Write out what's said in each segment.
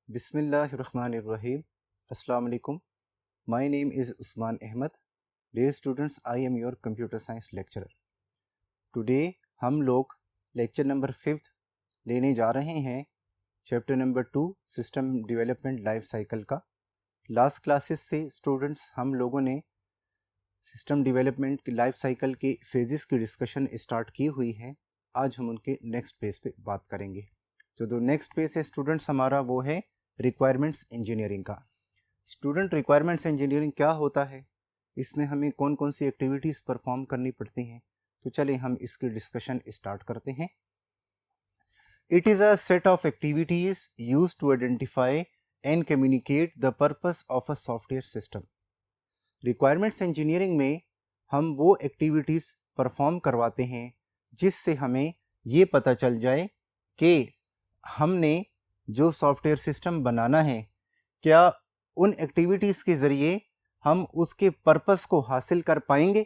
Bismillahirrahmanirrahim. Assalamu alaikum. My name is Usman Ahmed. Dear students, I am your computer science lecturer. Today हम लोग lecture number 5 लेने जा रहे हैं chapter number 2 system development life cycle का। Last classes से students हम लोगों ने सिस्टम डेवलपमेंट की लाइफ साइकिल के फेजेस की डिस्कशन स्टार्ट की हुई है। आज हम उनके नेक्स्ट पेज पे बात करेंगे। जो नेक्स्ट पेज है स्टूडेंट्स हमारा वो है रिक्वायरमेंट्स इंजीनियरिंग का। स्टूडेंट रिक्वायरमेंट्स इंजीनियरिंग क्या होता है, इसमें हमें कौन कौन सी एक्टिविटीज़ परफॉर्म करनी पड़ती हैं, तो चलिए हम इसकी डिस्कशन स्टार्ट करते हैं। It is a set of activities used to identify and communicate the purpose of a software system. Requirements engineering में हम वो एक्टिविटीज़ परफॉर्म करवाते हैं जिससे हमें ये पता चल जाए कि हमने जो सॉफ्टवेयर सिस्टम बनाना है, क्या उन एक्टिविटीज़ के ज़रिए हम उसके पर्पस को हासिल कर पाएंगे।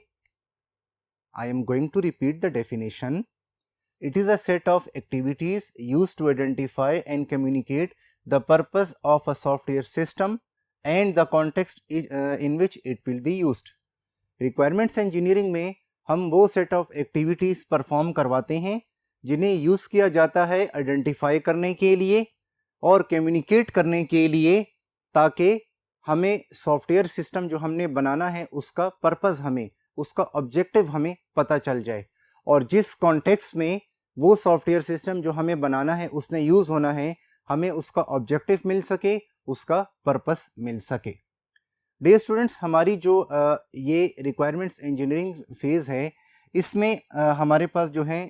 I am going to repeat the definition. It is a set of activities used to identify and communicate the purpose of a software system and the context in which it will be used. Requirements engineering में हम वो set of activities perform करवाते हैं जिन्हें use किया जाता है identify करने के लिए और कम्युनिकेट करने के लिए, ताकि हमें सॉफ्टवेयर सिस्टम जो हमने बनाना है उसका पर्पस, हमें उसका ऑब्जेक्टिव हमें पता चल जाए, और जिस कॉन्टेक्स्ट में वो सॉफ्टवेयर सिस्टम जो हमें बनाना है उसने यूज़ होना है, हमें उसका ऑब्जेक्टिव मिल सके, उसका पर्पस मिल सके। डियर स्टूडेंट्स, हमारी जो ये रिक्वायरमेंट्स इंजीनियरिंग फेज़ है, इसमें हमारे पास जो है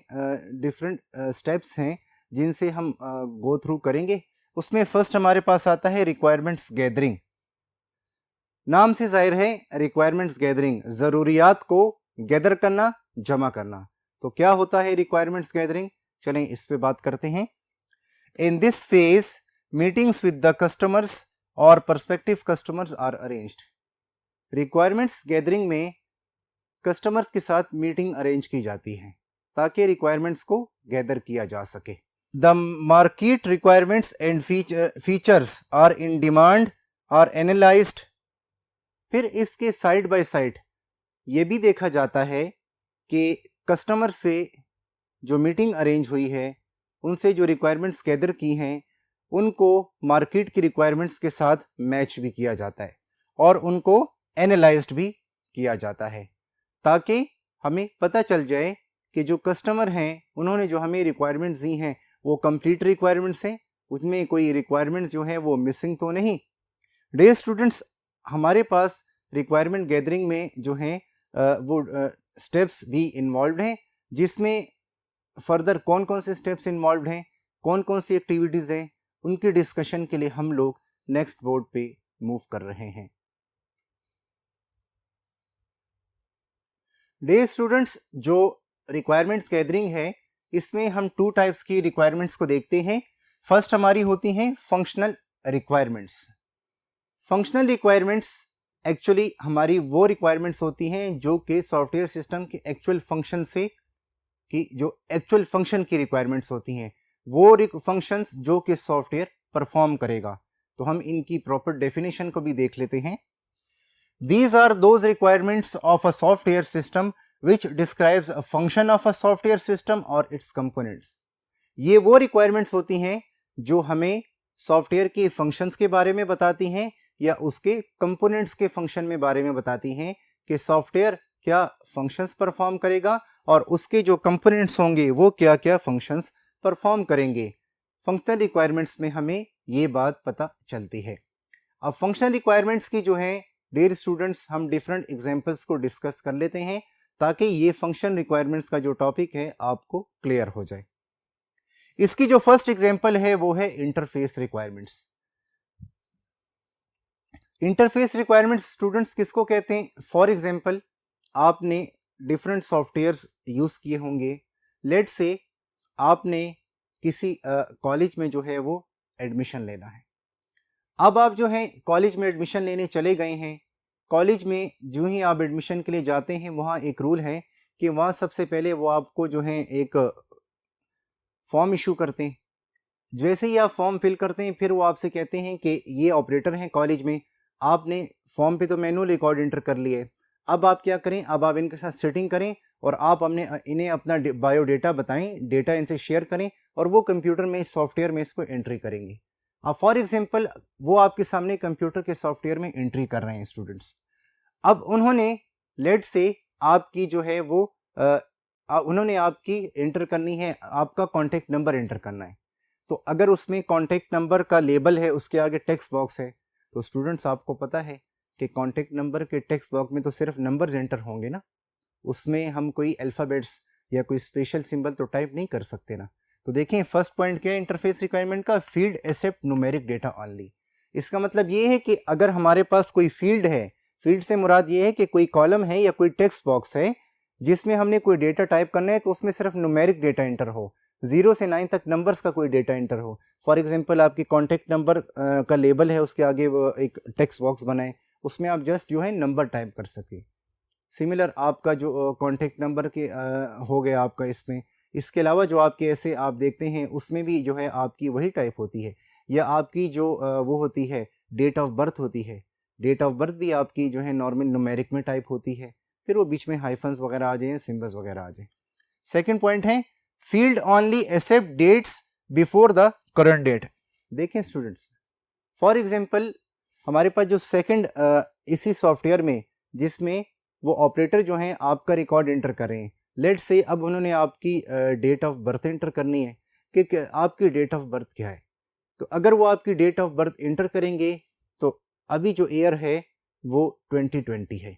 डिफरेंट स्टेप्स हैं जिनसे हम गो थ्रू करेंगे। उसमें फर्स्ट हमारे पास आता है रिक्वायरमेंट्स गैदरिंग। नाम से जाहिर है रिक्वायरमेंट्स गैदरिंग, ज़रूरियात को गैदर करना, जमा करना। तो क्या होता है रिक्वायरमेंट्स गैदरिंग, चलें इस पे बात करते हैं। In this phase meetings with the customers और perspective customers are arranged. Requirements gathering में कस्टमर्स के साथ मीटिंग अरेंज की जाती है ताकि रिक्वायरमेंट्स को गैदर किया जा सके। The market requirements and features are in demand are analysed. फिर इसके साइड बाय साइड ये भी देखा जाता है कि कस्टमर से जो मीटिंग अरेंज हुई है, उनसे जो रिक्वायरमेंट्स गैदर की हैं, उनको मार्केट की रिक्वायरमेंट्स के साथ मैच भी किया जाता है और उनको एनालाइज्ड भी किया जाता है, ताकि हमें पता चल जाए कि जो कस्टमर हैं उन्होंने जो हमें रिक्वायरमेंट्स दी हैं वो कंप्लीट रिक्वायरमेंट्स हैं, उसमें कोई रिक्वायरमेंट्स जो है वो मिसिंग तो नहीं। डियर स्टूडेंट्स, हमारे पास रिक्वायरमेंट गैदरिंग में जो हैं वो स्टेप्स भी इन्वॉल्व हैं, जिसमें फर्दर कौन कौन से स्टेप्स इन्वॉल्व हैं, कौन कौन सी एक्टिविटीज़ हैं, उनकी डिस्कशन के लिए हम लोग नेक्स्ट बोर्ड पे मूव कर रहे हैं। डियर स्टूडेंट्स, जो रिक्वायरमेंट्स गैदरिंग है इसमें हम टू टाइप्स की रिक्वायरमेंट्स को देखते हैं। फर्स्ट हमारी होती हैं functional requirements. Functional requirements actually हमारी वो रिक्वायरमेंट्स होती हैं जो कि सॉफ्टवेयर सिस्टम के एक्चुअल फंक्शन से की जो एक्चुअल फंक्शन की रिक्वायरमेंट्स होती हैं, वो फंक्शंस जो कि सॉफ्टवेयर परफॉर्म करेगा। तो हम इनकी प्रॉपर डेफिनेशन को भी देख लेते हैं। These are those requirements of a software system which describes a function of a software system or its components. ये वो requirements होती हैं जो हमें सॉफ्टवेयर के फंक्शंस के बारे में बताती हैं या उसके कंपोनेंट्स के फंक्शन में बारे में बताती हैं कि सॉफ्टवेयर क्या फंक्शंस परफॉर्म करेगा और उसके जो कंपोनेंट्स होंगे वो क्या क्या फंक्शंस परफॉर्म करेंगे। फंक्शनल रिक्वायरमेंट्स में हमें ये बात पता चलती है। अब फंक्शनल रिक्वायरमेंट्स की जो है डियर स्टूडेंट्स, हम डिफरेंट एग्जांपल्स को डिस्कस कर लेते हैं ताकि ये फंक्शन रिक्वायरमेंट्स का जो टॉपिक है आपको क्लियर हो जाए। इसकी जो फर्स्ट एग्जांपल है वो है interface requirements. Interface requirements students किसको कहते हैं? फॉर एग्जांपल, आपने डिफरेंट सॉफ्टवेयर्स यूज किए होंगे। लेट्स से आपने किसी कॉलेज में जो है वो एडमिशन लेना है। अब आप जो है कॉलेज में एडमिशन लेने चले गए हैं। कॉलेज में जो ही आप एडमिशन के लिए जाते हैं, वहाँ एक रूल है कि वहाँ सबसे पहले वो आपको जो है एक फॉर्म इशू करते हैं। जैसे ही आप फॉर्म फिल करते हैं फिर वो आपसे कहते हैं कि ये ऑपरेटर हैं कॉलेज में, आपने फॉर्म पे तो मैनुअल रिकॉर्ड एंटर कर लिए, अब आप क्या करें, अब आप इनके साथ सेटिंग करें और आप इन्हें अपना बायोडेटा बताएं, डेटा इनसे शेयर करें और वो कंप्यूटर में सॉफ्टवेयर में इसको एंट्री करेंगे। अब फॉर एग्जांपल वो आपके सामने कंप्यूटर के सॉफ्टवेयर में एंट्री कर रहे हैं स्टूडेंट्स। अब उन्होंने लेट से आपकी जो है वो उन्होंने आपकी एंटर करनी है, आपका कॉन्टैक्ट नंबर एंटर करना है। तो अगर उसमें कॉन्टैक्ट नंबर का लेबल है, उसके आगे टेक्स्ट बॉक्स है, तो स्टूडेंट्स आपको पता है कि कॉन्टैक्ट नंबर के टेक्स्ट बॉक्स में तो सिर्फ नंबर्स एंटर होंगे ना, उसमें हम कोई अल्फ़ाबेट्स या कोई स्पेशल सिंबल तो टाइप नहीं कर सकते ना। तो देखें फर्स्ट पॉइंट क्या है इंटरफेस रिक्वायरमेंट का, field accept numeric data only. इसका मतलब ये है कि अगर हमारे पास कोई फील्ड है, फील्ड से मुराद ये है कि कोई कॉलम है या कोई टेक्स्ट बॉक्स है जिसमें हमने कोई डेटा टाइप करना है, तो उसमें सिर्फ न्यूमेरिक डेटा एंटर हो, 0 से 9 तक नंबर्स का कोई डेटा एंटर हो। फॉर एग्जांपल आपकी कॉन्टैक्ट नंबर का लेबल है, उसके आगे वो एक टेक्स्ट बॉक्स बनाए, उसमें आप जस्ट जो है नंबर टाइप कर सके। सिमिलर आपका जो कॉन्टैक्ट नंबर के हो गया आपका इसमें, इसके अलावा जो आपके ऐसे आप देखते हैं उसमें भी जो है आपकी वही टाइप होती है, या आपकी जो वो होती है डेट ऑफ बर्थ होती है, डेट ऑफ बर्थ भी आपकी जो है नॉर्मल न्यूमेरिक में टाइप होती है, फिर वो बीच में हाइफन्स वगैरह आ जाए, सिंबल्स वगैरह आ जाए। सेकंड पॉइंट है field only accept dates before the current date. देखें स्टूडेंट्स, फॉर एग्जांपल हमारे पास जो सेकंड इसी सॉफ्टवेयर में जिसमें वो ऑपरेटर जो हैं आपका रिकॉर्ड एंटर कर रहे हैं, लेट्स से अब उन्होंने आपकी डेट ऑफ बर्थ एंटर करनी है कि आपकी डेट ऑफ बर्थ क्या है। तो अगर वो आपकी डेट ऑफ बर्थ एंटर करेंगे तो अभी जो ईयर है वो 2020 है।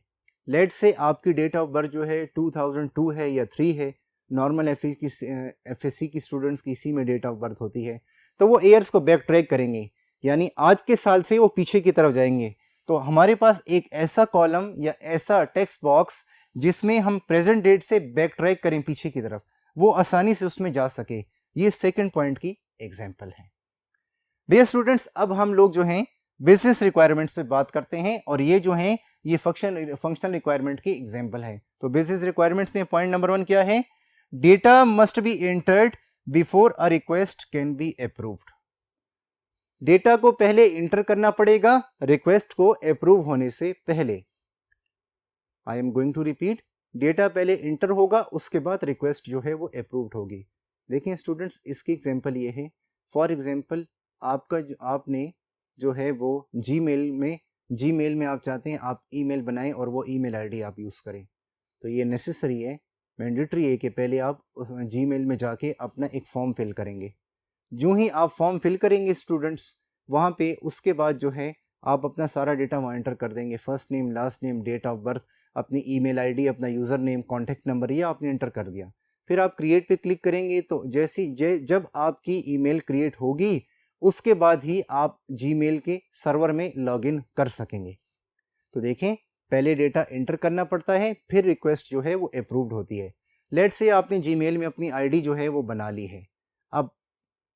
लेट्स से आपकी डेट ऑफ बर्थ जो है 2002 है या 3 है, नॉर्मल एफएससी की स्टूडेंट्स की इसी में डेट ऑफ बर्थ होती है, तो वो ईयर्स को बैक ट्रैक करेंगे, यानी आज के साल से वो पीछे की तरफ जाएंगे। तो हमारे पास एक ऐसा कॉलम या ऐसा टेक्स्ट बॉक्स जिसमें हम प्रेजेंट डेट से बैक ट्रैक करें पीछे की तरफ, वो आसानी से उसमें जा सके, ये सेकंड पॉइंट की एग्जांपल है। डियर स्टूडेंट्स, अब हम लोग जो हैं बिजनेस रिक्वायरमेंट्स पे बात करते हैं और ये जो हैं ये फंक्शनल रिक्वायरमेंट की एग्जांपल है। तो बिजनेस रिक्वायरमेंट्स में पॉइंट नंबर 1 क्या है, data must be entered before a request can be approved. Data को पहले इंटर करना पड़ेगा रिक्वेस्ट को अप्रूव होने से पहले। I am going to repeat, data पहले इंटर होगा उसके बाद रिक्वेस्ट जो है वो अप्रूव्ड होगी। देखिए स्टूडेंट्स, इसकी एग्जांपल ये है, फॉर एग्जांपल आपने जो है वो जीमेल में आप चाहते हैं आप ईमेल बनाएं और वो ईमेल आईडी आप यूज़ करें, तो ये नेसेसरी है, मैंडेटरी है कि पहले आप जीमेल में जाके अपना एक फॉर्म फिल करेंगे। जो ही आप फॉर्म फिल करेंगे स्टूडेंट्स, वहाँ पे उसके बाद जो है आप अपना सारा डेटा वहाँ एंटर कर देंगे, first name, last name, date of birth, अपनी ईमेल आईडी, अपना यूज़र नेम, कॉन्टैक्ट नंबर, ये आपने एंटर कर दिया। फिर आप क्रिएट पे क्लिक करेंगे तो जब आपकी ईमेल क्रिएट होगी उसके बाद ही आप जीमेल के सर्वर में लॉगिन कर सकेंगे। तो देखें, पहले डेटा एंटर करना पड़ता है फिर रिक्वेस्ट जो है वो अप्रूव्ड होती है। लेट्स से आपने जीमेल में अपनी आईडी जो है वो बना ली है, अब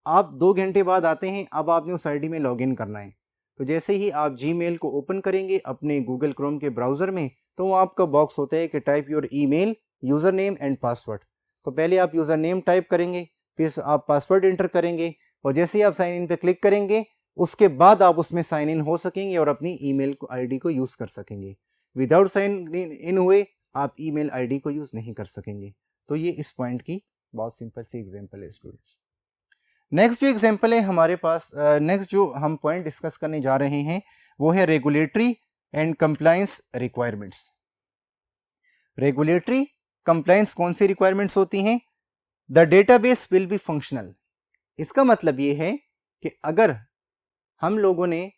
आप 2 घंटे बाद आते हैं, अब आपने उस आईडी में लॉगिन करना है। तो जैसे ही आप जीमेल को ओपन करेंगे अपने गूगल क्रोम के ब्राउज़र में, तो आपका बॉक्स होता है कि type your email, user name and password. तो पहले आप यूज़र नेम टाइप करेंगे, फिर आप पासवर्ड एंटर करेंगे और जैसे ही आप साइन इन पे क्लिक करेंगे उसके बाद आप उसमें साइन इन हो सकेंगे और अपनी ईमेल को आईडी को यूज़ कर सकेंगे। विदाउट साइन इन हुए आप ईमेल आईडी को यूज़ नहीं कर सकेंगे। तो ये इस पॉइंट की बहुत सिंपल सी एग्जांपल है स्टूडेंट्स। नेक्स्ट जो एग्जांपल है हमारे पास, नेक्स्ट जो हम पॉइंट डिस्कस करने जा रहे हैं वो है regulatory and compliance requirements. Regulatory compliance कौन सी रिक्वायरमेंट्स होती हैं, the database will be functional. इसका मतलब ये है कि अगर हम लोगों ने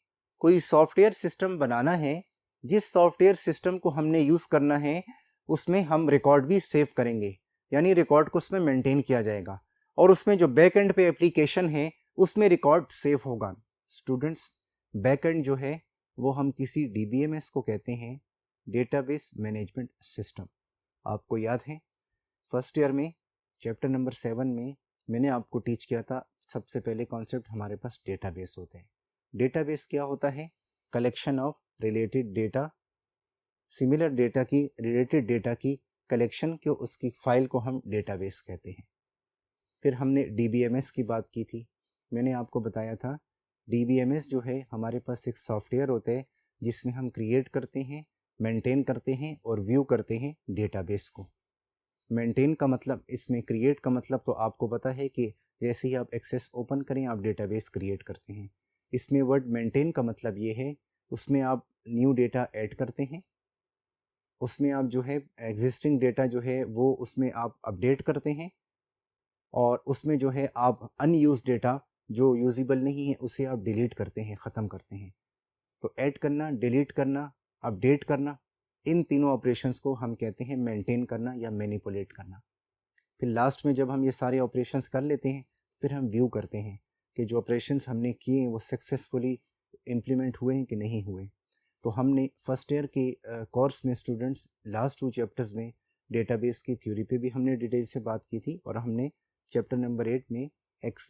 कोई सॉफ्टवेयर सिस्टम बनाना है, जिस सॉफ्टवेयर सिस्टम को हमने यूज़ करना है उसमें हम रिकॉर्ड भी सेव करेंगे, यानी रिकॉर्ड को उसमें मेंटेन किया जाएगा और उसमें जो बैक एंड पे एप्लीकेशन है उसमें रिकॉर्ड सेव होगा। स्टूडेंट्स, बैक एंड जो है वो हम किसी DBMS को कहते हैं, डेटाबेस मैनेजमेंट सिस्टम। आपको याद है फर्स्ट ईयर में चैप्टर नंबर 7 में मैंने आपको टीच किया था, सबसे पहले कॉन्सेप्ट हमारे पास डेटाबेस होता है। डेटाबेस क्या होता है, collection of related data, similar data की, रिलेटेड डेटा की कलेक्शन को, उसकी फाइल को हम डेटाबेस कहते हैं। फिर हमने DBMS की बात की थी, मैंने आपको बताया था DBMS जो है हमारे पास एक सॉफ्टवेयर होता है जिसमें हम क्रिएट करते हैं, मेंटेन करते हैं और व्यू करते हैं डेटाबेस को। मेंटेन का मतलब, इसमें क्रिएट का मतलब तो आपको पता है कि जैसे ही आप एक्सेस ओपन करें आप डेटाबेस क्रिएट करते हैं। इसमें वर्ड मेंटेन का मतलब ये है उसमें आप न्यू डेटा ऐड करते हैं, उसमें आप जो है एग्जिस्टिंग डेटा जो है वो उसमें आप अपडेट करते हैं, और उसमें जो है आप अनयूज डेटा जो यूजेबल नहीं है उसे आप डिलीट करते हैं, ख़त्म करते हैं। तो ऐड करना, डिलीट करना, अपडेट करना, इन तीनों ऑपरेशंस को हम कहते हैं मेंटेन करना या मैनिपुलेट करना। फिर लास्ट में जब हम ये सारे ऑपरेशंस कर लेते हैं फिर हम व्यू करते हैं कि जो ऑपरेशंस हमने किए हैं वो सक्सेसफुली इम्प्लीमेंट हुए हैं कि नहीं हुए। तो हमने फर्स्ट ईयर के कोर्स में स्टूडेंट्स लास्ट 2 चैप्टर्स में डेटाबेस की थ्योरी पे भी हमने डिटेल से बात की थी, और हमने चैप्टर नंबर 8 में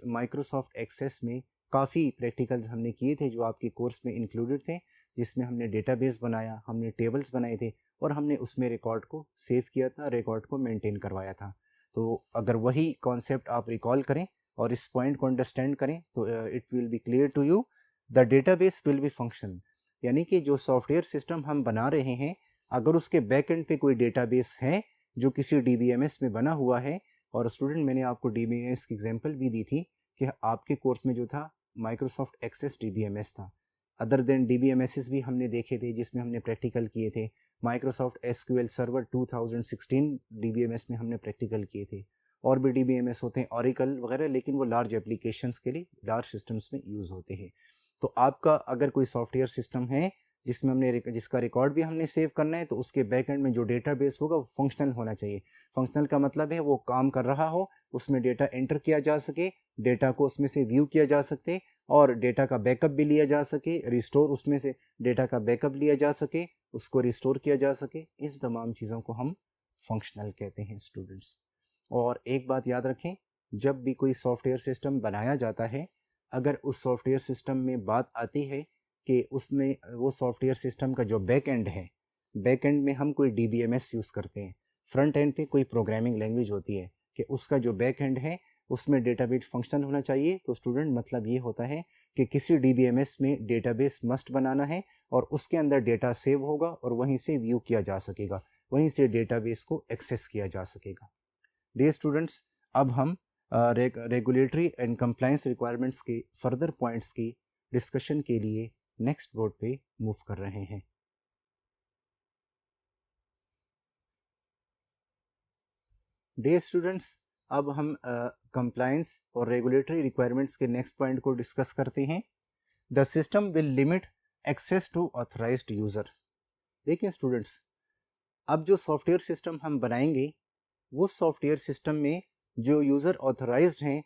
माइक्रोसॉफ्ट एक्सेस में काफ़ी प्रैक्टिकल्स हमने किए थे जो आपके कोर्स में इंक्लूडेड थे, जिसमें हमने डेटाबेस बनाया, हमने टेबल्स बनाए थे और हमने उसमें रिकॉर्ड को सेव किया था, रिकॉर्ड को मेंटेन करवाया था। तो अगर वही कॉन्सेप्ट आप रिकॉल करें और इस पॉइंट को अंडरस्टैंड करें तो it will be clear to you, the database will be function. यानी कि जो सॉफ्टवेयर सिस्टम हम बना रहे हैं अगर उसके बैक एंड पे कोई डेटाबेस है जो किसी DBMS में बना हुआ है, और स्टूडेंट मैंने आपको DBMS की एग्जांपल भी दी थी कि आपके कोर्स में जो था माइक्रोसॉफ्ट एक्सेस DBMS था। अदर देन DBMS भी हमने देखे थे जिसमें हमने प्रैक्टिकल किए थे। माइक्रोसॉफ्ट SQL सर्वर 2016 DBMS में हमने प्रैक्टिकल किए थे। और भी DBMS होते हैं, ऑरिकल वगैरह, लेकिन वो लार्ज एप्लीकेशंस के लिए, लार्ज सिस्टम्स में यूज़ होते हैं। तो आपका अगर कोई सॉफ्टवेयर सिस्टम है जिसमें जिसका रिकॉर्ड भी हमने सेव करना है तो उसके बैक एंड में जो डेटाबेस होगा वो फंक्शनल होना चाहिए। फंक्शनल का मतलब है वो काम कर रहा हो, उसमें डेटा एंटर किया जा सके, डेटा को उसमें से व्यू किया जा सके और डेटा का बैकअप भी लिया जा सके, रिस्टोर उसमें से डेटा का बैकअप लिया जा सके, उसको रिस्टोर किया जा सके। इन तमाम चीज़ों को हम फंक्शनल कहते हैं स्टूडेंट्स। और एक बात याद रखें, जब भी कोई सॉफ्टवेयर सिस्टम बनाया जाता है, अगर उस सॉफ्टवेयर सिस्टम में बात आती है कि उसमें वो सॉफ्टवेयर सिस्टम का जो बैक एंड है, बैक एंड में हम कोई DBMS यूज़ करते हैं, फ्रंट एंड पे कोई प्रोग्रामिंग लैंग्वेज होती है, कि उसका जो बैक एंड है उसमें डेटाबेस फंक्शन होना चाहिए। तो स्टूडेंट मतलब ये होता है कि किसी DBMS में डेटाबेस मस्ट बनाना है और उसके अंदर डेटा सेव होगा और वहीं से व्यू किया जा सकेगा, वहीं से डेटाबेस को एक्सेस किया जा सकेगा। डियर स्टूडेंट्स, अब हम रेगुलेटरी एंड कंप्लायंस रिक्वायरमेंट्स के फर्दर पॉइंट्स की डिस्कशन के लिए नेक्स्ट बोर्ड पे मूव कर रहे हैं। डियर स्टूडेंट्स, अब हम कंप्लायंस और रेगुलेटरी रिक्वायरमेंट्स के नेक्स्ट पॉइंट को डिस्कस करते हैं। The system will limit access to authorised user. देखिए स्टूडेंट्स, अब जो सॉफ्टवेयर सिस्टम हम बनाएंगे वो सॉफ्टवेयर सिस्टम में जो यूज़र ऑथराइज्ड हैं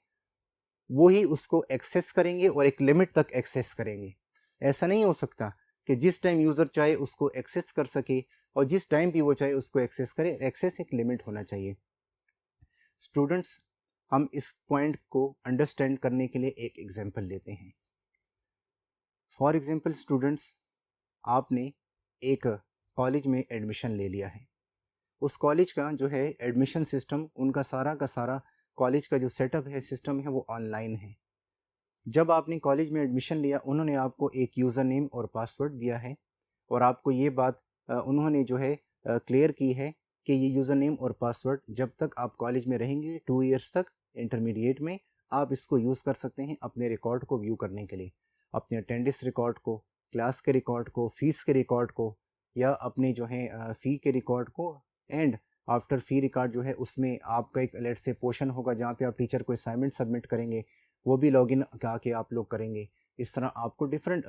वो ही उसको एक्सेस करेंगे और एक लिमिट तक एक्सेस करेंगे। ऐसा नहीं हो सकता कि जिस टाइम यूज़र चाहे उसको एक्सेस कर सके और जिस टाइम भी वो चाहे उसको एक्सेस करे। एक्सेस एक लिमिट होना चाहिए। स्टूडेंट्स, हम इस पॉइंट को अंडरस्टैंड करने के लिए एक एग्जांपल लेते हैं। फॉर एग्जांपल स्टूडेंट्स, आपने एक कॉलेज में एडमिशन ले लिया है। उस कॉलेज का जो है एडमिशन सिस्टम, उनका सारा का सारा कॉलेज का जो सेटअप है, सिस्टम है, वो ऑनलाइन है। जब आपने कॉलेज में एडमिशन लिया उन्होंने आपको एक यूज़र नेम और पासवर्ड दिया है और आपको ये बात उन्होंने जो है क्लियर की है कि ये यूज़र नेम और पासवर्ड जब तक आप कॉलेज में रहेंगे 2 इयर्स तक, इंटरमीडिएट में, आप इसको यूज़ कर सकते हैं अपने रिकॉर्ड को व्यू करने के लिए, अपने अटेंडेंस रिकॉर्ड को, क्लास के रिकॉर्ड को, फीस के रिकॉर्ड को, या अपने जो है फ़ी के रिकॉर्ड को। एंड आफ्टर फ़ी रिकॉर्ड जो है उसमें आपका एक लेट से पोर्शन होगा जहाँ पे आप टीचर को असाइनमेंट सबमिट करेंगे, वो भी लॉगिन आके आप लोग करेंगे। इस तरह आपको डिफरेंट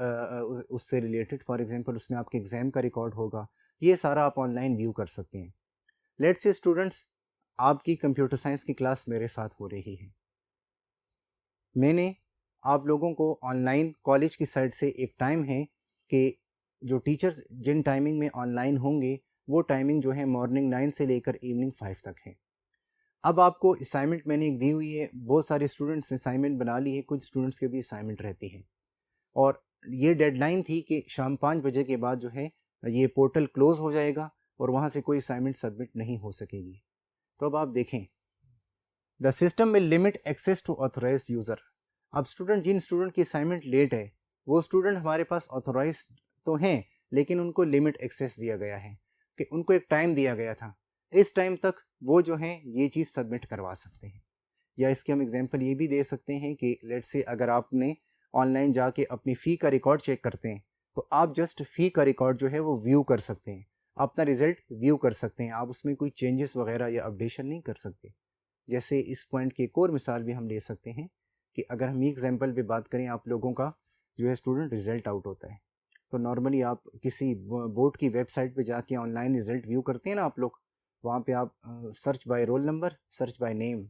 उससे रिलेटेड, फॉर एग्जांपल उसमें आपके एग्ज़ाम का रिकॉर्ड होगा, ये सारा आप ऑनलाइन व्यू कर सकते हैं। लेट्स से स्टूडेंट्स, आपकी कंप्यूटर साइंस की क्लास मेरे साथ हो रही है। मैंने आप लोगों को ऑनलाइन कॉलेज की साइड से एक टाइम है कि जो टीचर्स जिन टाइमिंग में ऑनलाइन होंगे वो टाइमिंग जो है मॉर्निंग 9 से लेकर इवनिंग 5 तक है। अब आपको असाइनमेंट मैंने एक दी हुई है, बहुत सारे स्टूडेंट्स ने असाइनमेंट बना ली है, कुछ स्टूडेंट्स के भी असाइनमेंट रहती है, और ये डेडलाइन थी कि शाम 5 बजे के बाद जो है ये पोर्टल क्लोज हो जाएगा और वहाँ से कोई असाइनमेंट सबमिट नहीं हो सकेगी। तो अब आप देखें, the system will limit access to authorised user. अब स्टूडेंट, जिन स्टूडेंट की असाइनमेंट लेट है वो स्टूडेंट हमारे पास ऑथोराइज तो हैं, लेकिन उनको लिमिट एक्सेस दिया गया है कि उनको एक टाइम दिया गया था, इस टाइम तक वो जो हैं ये चीज़ सबमिट करवा सकते हैं। या इसके हम एग्जांपल ये भी दे सकते हैं कि लेट्स से अगर आपने ऑनलाइन जाके अपनी फ़ी का रिकॉर्ड चेक करते हैं तो आप जस्ट फ़ी का रिकॉर्ड जो है वो व्यू कर सकते हैं, अपना रिजल्ट व्यू कर सकते हैं, आप उसमें कोई चेंजेस वगैरह या अपडेशन नहीं कर सकते। जैसे इस पॉइंट की एक और मिसाल भी हम ले सकते हैं कि अगर हम एग्जाम्पल पे बात करें, आप लोगों का जो है स्टूडेंट रिजल्ट आउट होता है, तो नॉर्मली आप किसी बोर्ड की वेबसाइट पे जाके ऑनलाइन रिजल्ट व्यू करते हैं ना आप लोग, वहाँ पे आप search by roll number, search by name,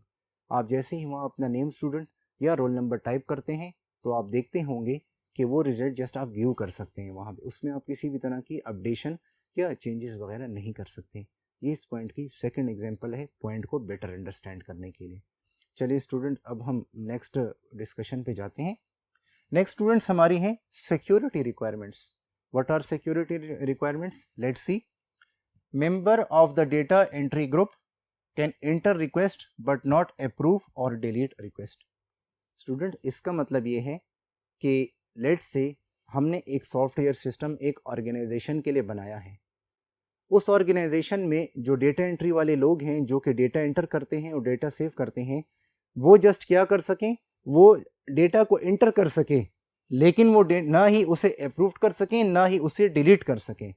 आप जैसे ही वहाँ अपना नेम स्टूडेंट या रोल नंबर टाइप करते हैं तो आप देखते होंगे कि वो रिजल्ट जस्ट आप व्यू कर सकते हैं वहाँ पे, उसमें आप किसी भी तरह की अपडेशन या चेंजेस वगैरह नहीं कर सकते। ये इस पॉइंट की सेकंड एग्जांपल है, पॉइंट को बेटर अंडरस्टैंड करने के लिए। चलिए स्टूडेंट, अब हम नेक्स्ट डिस्कशन पे जाते हैं। नेक्स्ट स्टूडेंट्स हमारी हैं security requirements. What are security requirements? Let's see. Member of the data entry group can enter request but not approve और डिलीट रिक्वेस्ट। स्टूडेंट, इसका मतलब ये है कि लेट्स से हमने एक सॉफ्टवेयर सिस्टम एक ऑर्गेनाइजेशन के लिए बनाया है, उस ऑर्गेनाइजेशन में जो डेटा एंट्री वाले लोग हैं जो कि डेटा एंटर करते हैं और डेटा सेव करते हैं, वो जस्ट क्या कर सकें, वो डेटा को एंटर कर सकें, लेकिन वो ना ही उसे अप्रूव कर सकें ना ही उसे डिलीट कर सकें।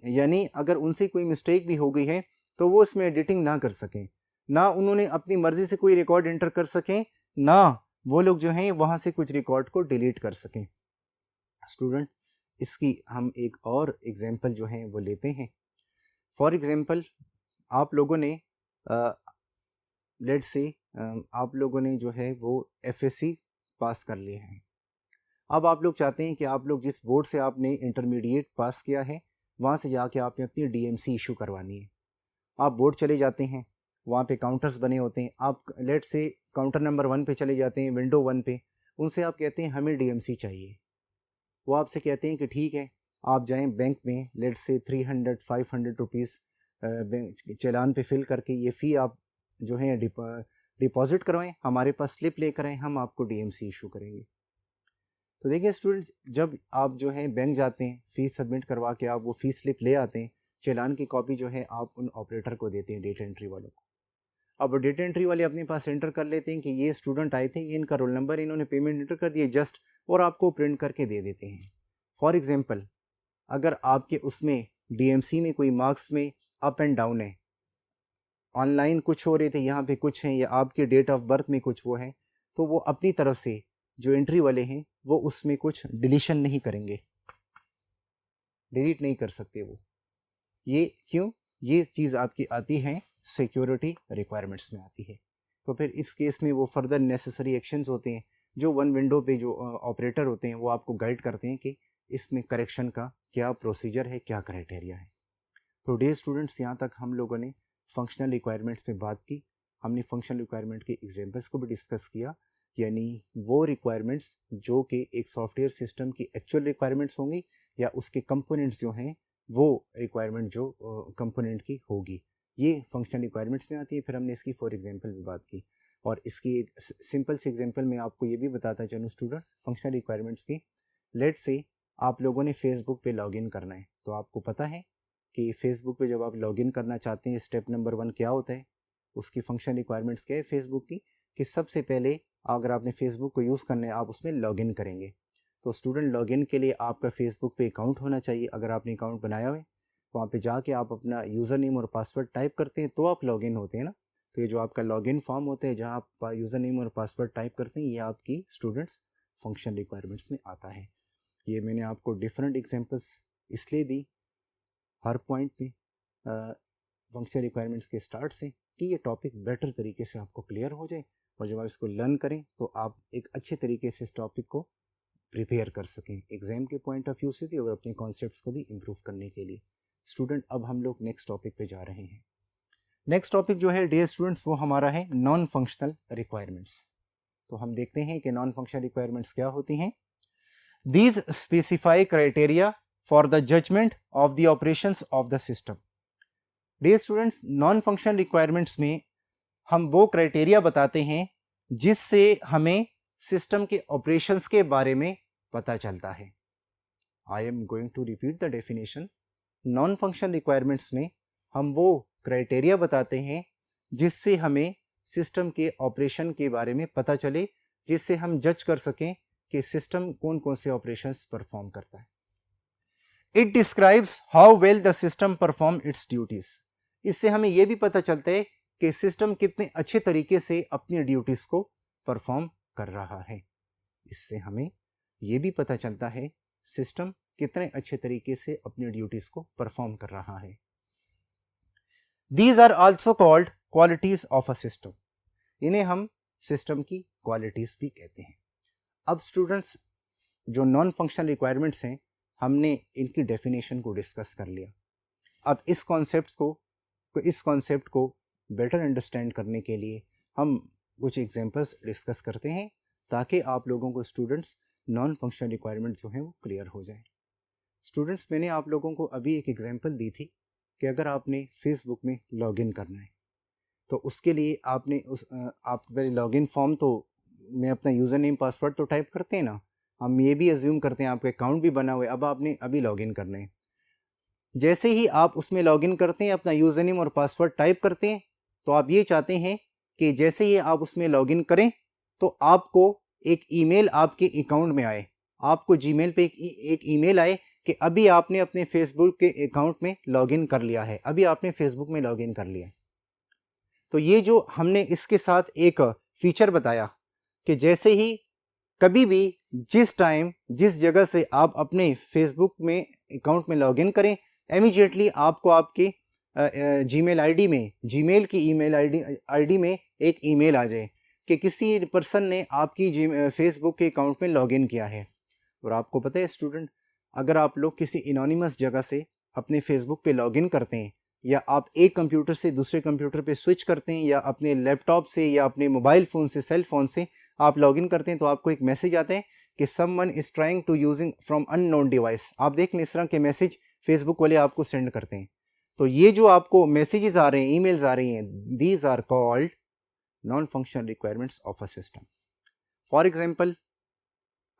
यानी अगर उनसे कोई मिस्टेक भी हो गई है तो वो इसमें एडिटिंग ना कर सकें, ना उन्होंने अपनी मर्जी से कोई रिकॉर्ड एंटर कर सकें, ना वो लोग जो हैं वहाँ से कुछ रिकॉर्ड को डिलीट कर सकें। स्टूडेंट, इसकी हम एक और एग्जांपल जो है वो लेते हैं। फॉर एग्जांपल, आप लोगों ने लेट्स से आप लोगों ने जो है वो FSC पास कर लिए हैं। अब आप लोग चाहते हैं कि आप लोग जिस बोर्ड से आपने इंटरमीडिएट पास किया है वहाँ से जाके आपने अपनी DMC इशू करवानी है। आप बोर्ड चले जाते हैं, वहाँ पे काउंटर्स बने होते हैं, आप लेट से काउंटर नंबर 1 पे चले जाते हैं, विंडो 1 पे, उनसे आप कहते हैं हमें DMC चाहिए। वो आपसे कहते हैं कि ठीक है, आप जाएं बैंक में, लेट से 300-500 रुपीज़ चालान पे फिल करके ये फ़ी आप जो है डिपॉजिट करवाएं, हमारे पास स्लिप लेकर आएँ, हम आपको DMC इशू करेंगे। तो देखिए स्टूडेंट, जब आप जो है बैंक जाते हैं, फ़ीस सबमिट करवा के आप वो फ़ीस स्लिप ले आते हैं, चालान की कॉपी जो है आप उन ऑपरेटर को देते हैं, डेटा एंट्री वालों को। अब डेटा एंट्री वाले अपने पास एंटर कर लेते हैं कि ये स्टूडेंट आए थे, ये इनका रोल नंबर, इन्होंने पेमेंट एंटर कर दिए जस्ट, और आपको प्रिंट करके दे देते हैं। फॉर एग्जांपल, अगर आपके उसमें DMC में कोई मार्क्स में अप एंड डाउन है, ऑनलाइन कुछ हो रहे थे, यहाँ पे कुछ हैं, या आपके डेट ऑफ बर्थ में कुछ वो है, तो वो अपनी तरफ से जो एंट्री वाले हैं वो उसमें कुछ डिलीशन नहीं करेंगे, डिलीट नहीं कर सकते वो। ये क्यों? ये चीज़ आपकी आती है सिक्योरिटी रिक्वायरमेंट्स में आती है। तो फिर इस केस में वो फर्दर नेसेसरी एक्शंस होते हैं जो वन विंडो पे जो ऑपरेटर होते हैं वो आपको गाइड करते हैं कि इसमें करेक्शन का क्या प्रोसीजर है, क्या क्राइटेरिया है। तो डे स्टूडेंट्स, यहाँ तक हम लोगों ने फंक्शनल रिक्वायरमेंट्स पे बात की, हमने फंक्शनल रिक्वायरमेंट के एग्जाम्पल्स को भी डिस्कस किया, यानी वो रिक्वायरमेंट्स जो कि एक सॉफ्टवेयर सिस्टम की एक्चुअल रिक्वायरमेंट्स होंगी या उसके कंपोनेंट्स जो हैं वो रिक्वायरमेंट जो कंपोनेंट की होगी, ये फंक्शनल रिक्वायरमेंट्स में आती है। फिर हमने इसकी फॉर एग्जांपल भी बात की, और इसकी एक सिंपल से एग्जांपल में आपको ये भी बताता चलूँ स्टूडेंट्स फंक्शनल रिक्वायरमेंट्स की। लेट से आप लोगों ने फेसबुक पे लॉगिन करना है, तो आपको पता है कि फेसबुक पे जब आप लॉगिन करना चाहते हैं स्टेप नंबर 1 क्या होता है, उसकी फंक्शनल रिक्वायरमेंट्स क्या है फेसबुक की, कि सबसे पहले अगर आपने फेसबुक को यूज़ करना है आप उसमें लॉगिन करेंगे। तो स्टूडेंट, लॉगिन के लिए आपका फेसबुक पे अकाउंट होना चाहिए। अगर आपने अकाउंट बनाया हुआ है वहाँ पे जाके आप अपना यूज़र नेम और पासवर्ड टाइप करते हैं तो आप लॉगिन होते हैं ना। तो ये जो आपका लॉगिन फॉर्म होता है जहाँ आप यूज़र नेम और पासवर्ड टाइप करते हैं, ये आपकी स्टूडेंट्स फंक्शन रिक्वायरमेंट्स में आता है। ये मैंने आपको डिफरेंट एग्जांपल्स इसलिए दी हर पॉइंट पे फंक्शन रिक्वायरमेंट्स के स्टार्ट से कि ये टॉपिक बेटर तरीके से आपको क्लियर हो जाए, और जब आप इसको लर्न करें तो आप एक अच्छे तरीके से इस टॉपिक को प्रिपेयर कर सकें एग्जाम के पॉइंट ऑफ व्यू से भी और अपने कॉन्सेप्ट्स को भी इम्प्रूव करने के लिए। स्टूडेंट, अब हम लोग नेक्स्ट टॉपिक पे जा रहे हैं। नेक्स्ट टॉपिक जो है डियर स्टूडेंट्स वो हमारा है नॉन फंक्शनल रिक्वायरमेंट्स। तो हम देखते हैं कि नॉन फंक्शनल रिक्वायरमेंट्स क्या होती हैं। These specify criteria for the judgement of the operations of the system. Dear students, non functional requirements में हम वो क्राइटेरिया बताते हैं जिससे हमें सिस्टम के ऑपरेशंस के बारे में पता चलता है। I am going to repeat the definition. Non functional requirements में हम वो क्राइटेरिया बताते हैं जिससे हमें सिस्टम के ऑपरेशन के बारे में पता चले, जिससे हम जज कर सकें कि सिस्टम कौन कौन से ऑपरेशंस परफॉर्म करता है। It describes how well the system perform it's duties. इससे हमें यह भी पता चलता है कि सिस्टम कितने अच्छे तरीके से अपनी ड्यूटीज को परफॉर्म कर रहा है। इससे हमें यह भी पता चलता है सिस्टम कितने अच्छे तरीके से अपनी ड्यूटीज को परफॉर्म कर रहा है। These are also called qualities of a system। इन्हें हम सिस्टम की क्वालिटीज भी कहते हैं। अब स्टूडेंट्स, जो नॉन फंक्शनल रिक्वायरमेंट्स हैं, हमने इनकी डेफिनेशन को डिस्कस कर लिया। अब इस कॉन्सेप्ट को बेटर अंडरस्टैंड करने के लिए हम कुछ एग्जांपल्स डिस्कस करते हैं, ताकि आप लोगों को स्टूडेंट्स नॉन फंक्शनल रिक्वायरमेंट्स जो हैं वो क्लियर हो जाए। स्टूडेंट्स, मैंने आप लोगों को अभी एक एग्जांपल दी थी कि अगर आपने फेसबुक में लॉगिन करना है तो उसके लिए आप पहले लॉगिन फॉर्म तो में अपना यूज़र नेम पासवर्ड तो टाइप करते हैं ना। हम ये भी अज्यूम करते हैं आपका अकाउंट भी बना हुआ है, अब आपने अभी लॉगिन करना है। जैसे ही आप उसमें लॉगिन करते हैं, अपना यूज़र नेम और पासवर्ड टाइप करते हैं, तो आप ये चाहते हैं कि जैसे ही आप उसमें लॉगिन करें तो आपको एक ईमेल आपके अकाउंट में आए, आपको जीमेल पे एक ईमेल आए कि अभी आपने अपने फेसबुक के अकाउंट में लॉगिन कर लिया है, अभी आपने फेसबुक में लॉगिन कर लिया है। तो ये जो हमने इसके साथ एक फीचर बताया कि जैसे ही कभी भी जिस टाइम जिस जगह से आप अपने फेसबुक में अकाउंट में लॉगिन करें, इमीडिएटली आपको आपके जीमेल आईडी में, जीमेल की ईमेल आईडी में एक ईमेल आ जाए कि किसी पर्सन ने आपकी फेसबुक के अकाउंट में लॉगिन किया है। और आपको पता है स्टूडेंट, अगर आप लोग किसी एनोनिमस जगह से अपने फेसबुक पे लॉगिन करते हैं, या आप एक कंप्यूटर से दूसरे कंप्यूटर पे स्विच करते हैं, या अपने लैपटॉप से या अपने मोबाइल फ़ोन से, सेल फ़ोन से आप लॉगिन करते हैं, तो आपको एक मैसेज आता है कि someone is trying to using from unknown device. आप देख लें, इस तरह के मैसेज फेसबुक वाले आपको सेंड करते हैं। तो ये जो आपको मैसेजेस आ रहे हैं, ईमेल्स आ रही हैं, these are called non functional requirements of a system. For example,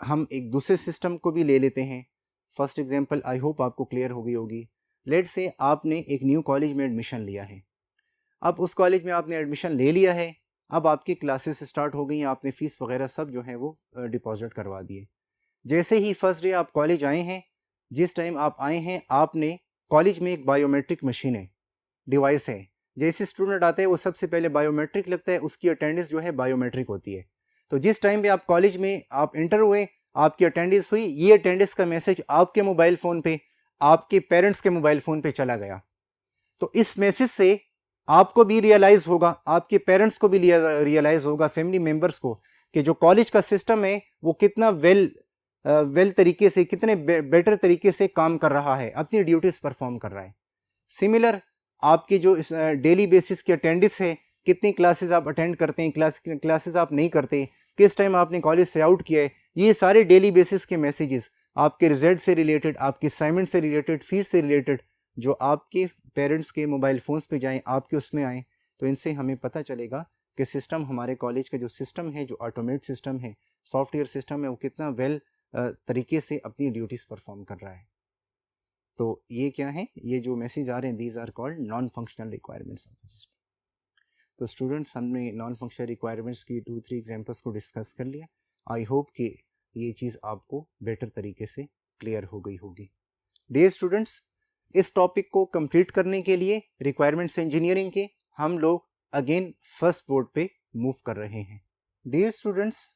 हम एक दूसरे सिस्टम को भी ले लेते हैं। फर्स्ट एग्जाम्पल आई होप आपको क्लियर हो गई होगी। लेट से आपने एक न्यू कॉलेज में एडमिशन लिया है। अब उस कॉलेज में आपने एडमिशन ले लिया है, अब आपकी क्लासेस स्टार्ट हो गई हैं, आपने फ़ीस वगैरह सब जो है वो डिपॉजिट करवा दिए। जैसे ही फर्स्ट डे आप कॉलेज आए हैं, जिस टाइम आप आए हैं, आपने कॉलेज में एक बायोमेट्रिक मशीन है, डिवाइस है। जैसे स्टूडेंट आते हैं वो सबसे पहले बायोमेट्रिक लगता है, उसकी अटेंडेंस जो है बायोमेट्रिक होती है। तो जिस टाइम पे आप कॉलेज में आप इंटर हुए, आपकी अटेंडेंस हुई, ये अटेंडेंस का मैसेज आपके मोबाइल फ़ोन पे, आपके पेरेंट्स के मोबाइल फ़ोन पे चला गया। तो इस मैसेज से आपको भी रियलाइज़ होगा, आपके पेरेंट्स को भी रियलाइज़ होगा, फैमिली मेम्बर्स को, कि जो कॉलेज का सिस्टम है वो कितना वेल तरीके से, कितने बेटर तरीके से काम कर रहा है, अपनी ड्यूटीज़ परफॉर्म कर रहा है। सिमिलर आपकी जो डेली बेसिस की अटेंडेंस है, कितनी क्लासेस आप अटेंड करते हैं, क्लासेस आप नहीं करते, किस टाइम आपने कॉलेज से आउट किया है, ये सारे डेली बेसिस के मैसेजेस आपके रिजल्ट से रिलेटेड, आपके असाइनमेंट से रिलेटेड, फीस से रिलेटेड, जो आपके पेरेंट्स के मोबाइल फ़ोन्स पे जाएं, आपके उसमें आएँ, तो इनसे हमें पता चलेगा कि सिस्टम, हमारे कॉलेज का जो सिस्टम है, जो ऑटोमेट सिस्टम है, सॉफ्टवेयर सिस्टम है, वो कितना वेल तरीके से अपनी ड्यूटीज़ परफॉर्म कर रहा है। तो ये क्या है, ये जो मैसेज आ रहे हैं, these are called non functional requirements of the system. तो स्टूडेंट्स, हमने नॉन फंक्शनल रिक्वायरमेंट्स की 2-3 एग्जांपल्स को डिस्कस कर लिया। आई होप कि ये चीज़ आपको बेटर तरीके से क्लियर हो गई होगी। डियर स्टूडेंट्स, इस टॉपिक को कंप्लीट करने के लिए रिक्वायरमेंट्स इंजीनियरिंग के हम लोग अगेन फर्स्ट बोर्ड पे मूव कर रहे हैं। डियर स्टूडेंट्स,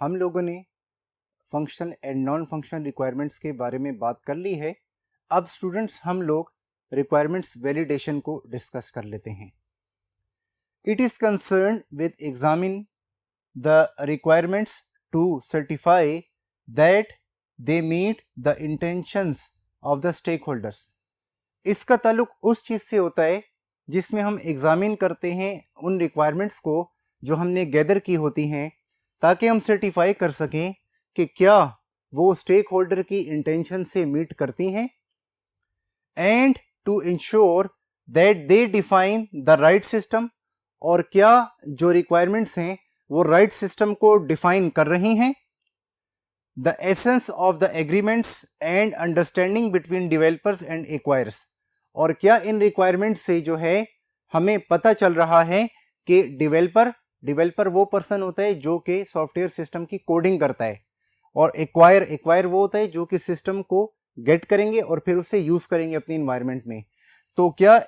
हम लोगों ने functional and non functional requirements के बारे में बात कर ली है। अब स्टूडेंट्स, हम लोग रिक्वायरमेंट्स वैलिडेशन को डिस्कस कर लेते हैं। It is concerned with examining the requirements to certify that they meet the intentions of the stakeholders। इसका ताल्लुक उस चीज़ से होता है जिसमें हम एग्जामिन करते हैं उन रिक्वायरमेंट्स को जो हमने गैदर की होती हैं, ताकि हम सर्टिफाई कर सकें कि क्या वो स्टेक होल्डर की इंटेंशन से मीट करती हैं, and to ensure that they define the right system, और क्या जो रिक्वायरमेंट्स हैं वो राइट सिस्टम को डिफाइन कर रही हैं। The essence of the agreements and understanding between developers and acquires, और क्या इन रिक्वायरमेंट से जो है हमें पता चल रहा है कि डेवलपर वो पर्सन होता है जो कि सॉफ्टवेयर सिस्टम की कोडिंग करता है, और एक्वायर वो होता है जो कि सिस्टम को गेट करेंगे और फिर उसे यूज करेंगे अपनी इन्वायरमेंट में। तो क्या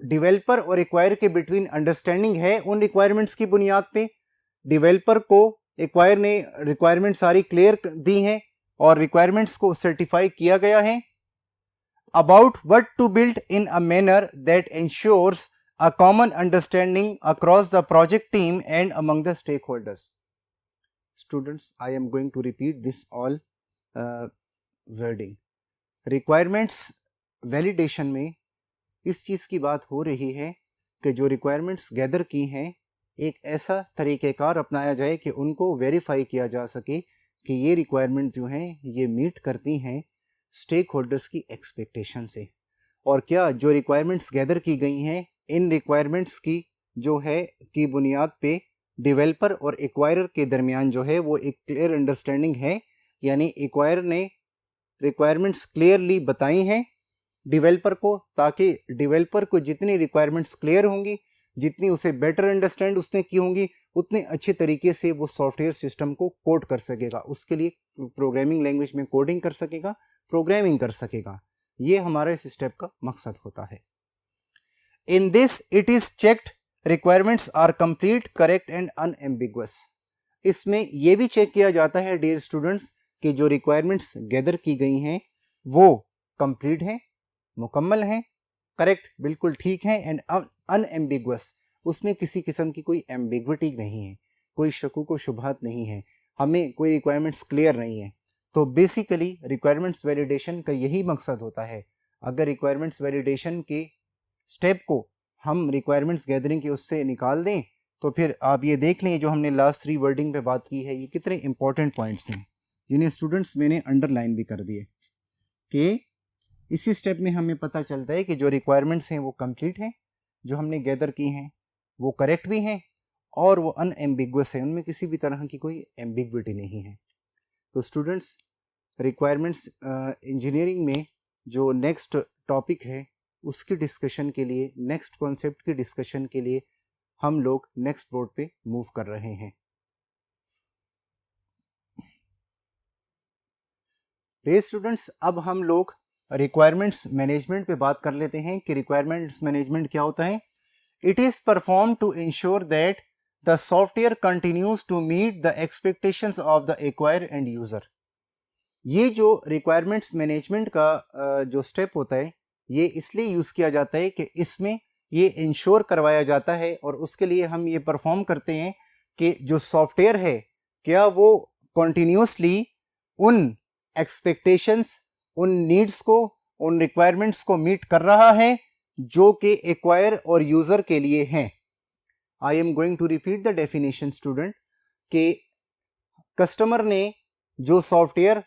डेवलपर और एक्वायर के बिटवीन अंडरस्टैंडिंग है उन रिक्वायरमेंट्स की बुनियाद पे? डेवलपर को एक्वायर ने रिक्वायरमेंट सारी क्लियर दी हैं और रिक्वायरमेंट्स को सर्टिफाई किया गया है। About what to build in a manner that ensures a common understanding across the project team and among the stakeholders. Students, I am going to repeat this all wording. Requirements validation में इस चीज़ की बात हो रही है कि जो requirements gather की हैं एक ऐसा तरीक़ेकार अपनाया जाए कि उनको वेरीफाई किया जा सके कि ये रिक्वायरमेंट जो हैं ये मीट करती हैं स्टेक होल्डर्स की एक्सपेक्टेशन से, और क्या जो रिक्वायरमेंट्स गैदर की गई हैं इन रिक्वायरमेंट्स की जो है की बुनियाद पे डेवलपर और एक्वायरर के दरमियान जो है वो एक क्लियर अंडरस्टैंडिंग है, यानी एक्वायर ने रिक्वायरमेंट्स क्लियरली बताई हैं डेवलपर को, ताकि डेवलपर को जितनी रिक्वायरमेंट्स क्लियर होंगी, जितनी उसे बेटर अंडरस्टैंड उसने की होंगी, उतने अच्छे तरीके से वो सॉफ्टवेयर सिस्टम को कोड कर सकेगा, उसके लिए प्रोग्रामिंग लैंग्वेज में कोडिंग कर सकेगा, प्रोग्रामिंग कर सकेगा। ये हमारा इस स्टेप का मकसद होता है। In this, it is checked requirements are complete, correct and unambiguous. इसमें यह भी चेक किया जाता है डियर स्टूडेंट्स कि जो रिक्वायरमेंट्स गैदर की गई हैं वो कंप्लीट हैं, मुकम्मल हैं, करेक्ट बिल्कुल ठीक हैं, एंड अनएम्बिगुअस, उसमें किसी किस्म की कोई एम्बिग्विटी नहीं है, कोई शकूक व शुबहात नहीं है, हमें कोई रिक्वायरमेंट्स क्लियर नहीं है। तो बेसिकली रिक्वायरमेंट्स वैलिडेशन का यही मकसद होता है। अगर रिक्वायरमेंट्स वैलिडेशन के स्टेप को हम रिक्वायरमेंट्स गैदरिंग के उससे निकाल दें तो फिर आप ये देख लें जो हमने लास्ट 3 वर्डिंग पे बात की है ये कितने इंपॉर्टेंट पॉइंट्स हैं, जिन्हें स्टूडेंट्स मैंने अंडरलाइन भी कर दिए कि इसी स्टेप में हमें पता चलता है कि जो रिक्वायरमेंट्स हैं वो कंप्लीट हैं, जो हमने गैदर की हैं वो करेक्ट भी हैं और वो अनएम्बिगुअस है, उनमें किसी भी तरह की कोई एम्बिग्विटी नहीं है। तो स्टूडेंट्स, रिक्वायरमेंट्स इंजीनियरिंग में जो नेक्स्ट टॉपिक है उसकी डिस्कशन के लिए, नेक्स्ट कॉन्सेप्ट की डिस्कशन के लिए हम लोग नेक्स्ट बोर्ड पे मूव कर रहे हैं। डियर स्टूडेंट्स, अब हम लोग रिक्वायरमेंट्स मैनेजमेंट पे बात कर लेते हैं कि रिक्वायरमेंट्स मैनेजमेंट क्या होता है। It is perform to ensure that the software continues to meet the expectations of the acquire and user. ये जो रिक्वायरमेंट्स मैनेजमेंट का जो स्टेप होता है ये इसलिए यूज किया जाता है कि इसमें ये इंश्योर करवाया जाता है और उसके लिए हम ये परफॉर्म करते हैं कि जो सॉफ्टवेयर है क्या वो कॉन्टिन्यूसली उन एक्सपेक्टेशंस, उन नीड्स को, उन रिक्वायरमेंट्स को मीट कर रहा है जो कि एक्वायर और यूजर के लिए हैं। I am going to repeat the definition student, कि कस्टमर ने जो सॉफ्टवेयर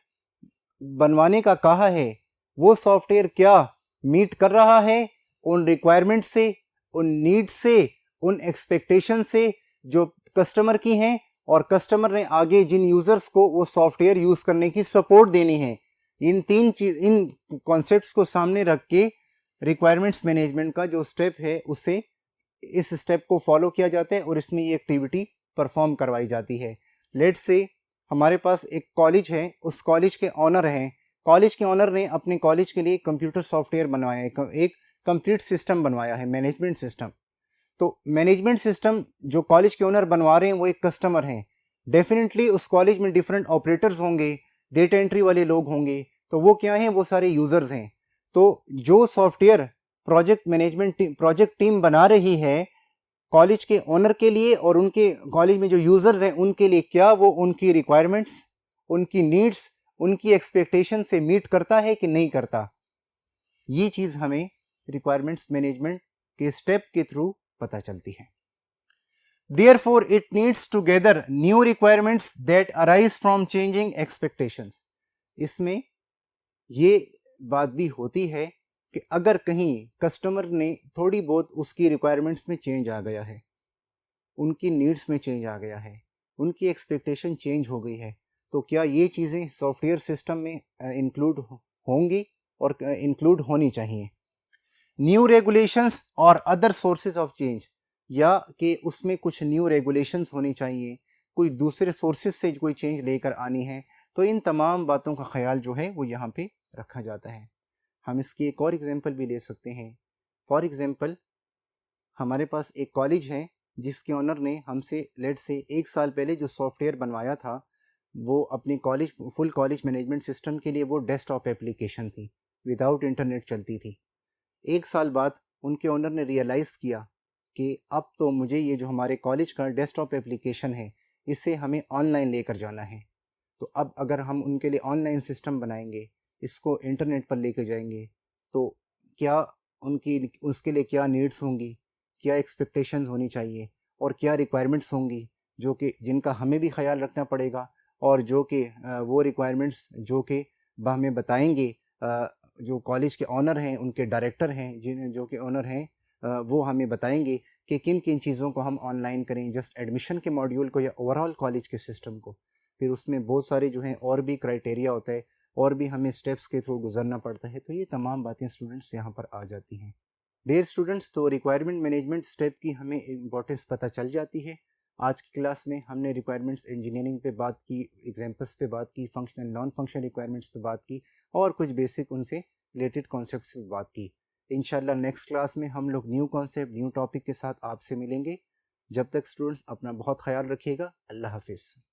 बनवाने का कहा है वो सॉफ्टवेयर क्या मीट कर रहा है उन रिक्वायरमेंट से, उन नीड से, उन एक्सपेक्टेशन से जो कस्टमर की हैं, और कस्टमर ने आगे जिन यूजर्स को वो सॉफ्टवेयर यूज करने की सपोर्ट देनी है। इन कॉन्सेप्ट्स को सामने रख के रिक्वायरमेंट्स मैनेजमेंट का जो स्टेप है उसे इस स्टेप को फॉलो किया जाता है और इसमें ये एक्टिविटी परफॉर्म करवाई जाती है। लेट्स से हमारे पास एक कॉलेज है, उस कॉलेज के ऑनर हैं, कॉलेज के ऑनर ने अपने कॉलेज के लिए कंप्यूटर सॉफ्टवेयर बनवाया है, एक कंप्लीट सिस्टम बनवाया है, मैनेजमेंट सिस्टम। तो मैनेजमेंट सिस्टम जो कॉलेज के ओनर बनवा रहे हैं वो एक कस्टमर हैं। डेफिनेटली उस कॉलेज में डिफरेंट ऑपरेटर्स होंगे, डेटा एंट्री वाले लोग होंगे, तो वो क्या हैं, वो सारे यूजर्स हैं। तो जो सॉफ्टवेयर प्रोजेक्ट टीम बना रही है कॉलेज के ओनर के लिए और उनके कॉलेज में जो यूजर्स हैं उनके लिए, क्या वो उनकी रिक्वायरमेंट्स, उनकी नीड्स, उनकी एक्सपेक्टेशन से मीट करता है कि नहीं करता, ये चीज हमें रिक्वायरमेंट्स मैनेजमेंट के स्टेप के थ्रू पता चलती है। Therefore, it needs to gather new requirements that arise from changing expectations. इसमें ये बात भी होती है कि अगर कहीं कस्टमर ने थोड़ी बहुत उसकी रिक्वायरमेंट्स में चेंज आ गया है, उनकी नीड्स में चेंज आ गया है, उनकी एक्सपेक्टेशन चेंज हो गई है, तो क्या ये चीज़ें सॉफ्टवेयर सिस्टम में इंक्लूड होंगी और इंक्लूड होनी चाहिए। न्यू रेगुलेशंस और अदर सोर्सेज ऑफ चेंज, या कि उसमें कुछ न्यू रेगुलेशंस होनी चाहिए, कोई दूसरे सोर्सेज से कोई चेंज लेकर आनी है, तो इन तमाम बातों का ख्याल जो है वो यहाँ पे रखा जाता है। हम इसकी एक और एग्जांपल भी ले सकते हैं। फॉर एग्जांपल, हमारे पास एक कॉलेज है जिसके ऑनर ने हमसे लेट से 1 साल पहले जो सॉफ्टवेयर बनवाया था, वो अपने college full college management system के लिए वो डेस्कटॉप एप्लीकेशन थी, विदाउट इंटरनेट चलती थी। 1 साल बाद उनके ओनर ने रियलाइज़ किया कि अब तो मुझे ये जो हमारे कॉलेज का डेस्कटॉप एप्लीकेशन है इसे हमें ऑनलाइन लेकर जाना है। तो अब अगर हम उनके लिए ऑनलाइन सिस्टम बनाएंगे, इसको इंटरनेट पर लेकर जाएंगे, तो क्या उनकी उसके लिए क्या नीड्स होंगी, क्या एक्सपेक्टेशंस होनी चाहिए और क्या रिक्वायरमेंट्स होंगी, जो कि जिनका हमें भी ख्याल रखना पड़ेगा, और जो कि वो रिक्वायरमेंट्स जो कि हमें बताएंगे जो कॉलेज के ऑनर हैं, उनके डायरेक्टर हैं, जिन जो कि ऑनर हैं, वो हमें बताएंगे कि किन किन चीज़ों को हम ऑनलाइन करें, जस्ट एडमिशन के मॉड्यूल को या ओवरऑल कॉलेज के सिस्टम को। फिर उसमें बहुत सारे जो हैं और भी क्राइटेरिया होता है, और भी हमें स्टेप्स के थ्रू गुजरना पड़ता है, तो ये तमाम बातें स्टूडेंट्स यहाँ पर आ जाती हैं। डियर स्टूडेंट्स, तो रिक्वायरमेंट मैनेजमेंट स्टेप की हमें इम्पोर्टेंस पता चल जाती है। आज की क्लास में हमने रिक्वायरमेंट्स इंजीनियरिंग पे बात की, एग्जाम्पल्स पे बात की, फंक्शनल नॉन फंक्शनल रिक्वायरमेंट्स पे बात की, और कुछ बेसिक उनसे रिलेटेड कॉन्सेप्ट्स पे बात की। इंशाल्लाह नेक्स्ट क्लास में हम लोग न्यू कॉन्सेप्ट, न्यू टॉपिक के साथ आपसे मिलेंगे। जब तक स्टूडेंट्स अपना बहुत ख्याल रखिएगा। अल्लाह हाफिज़।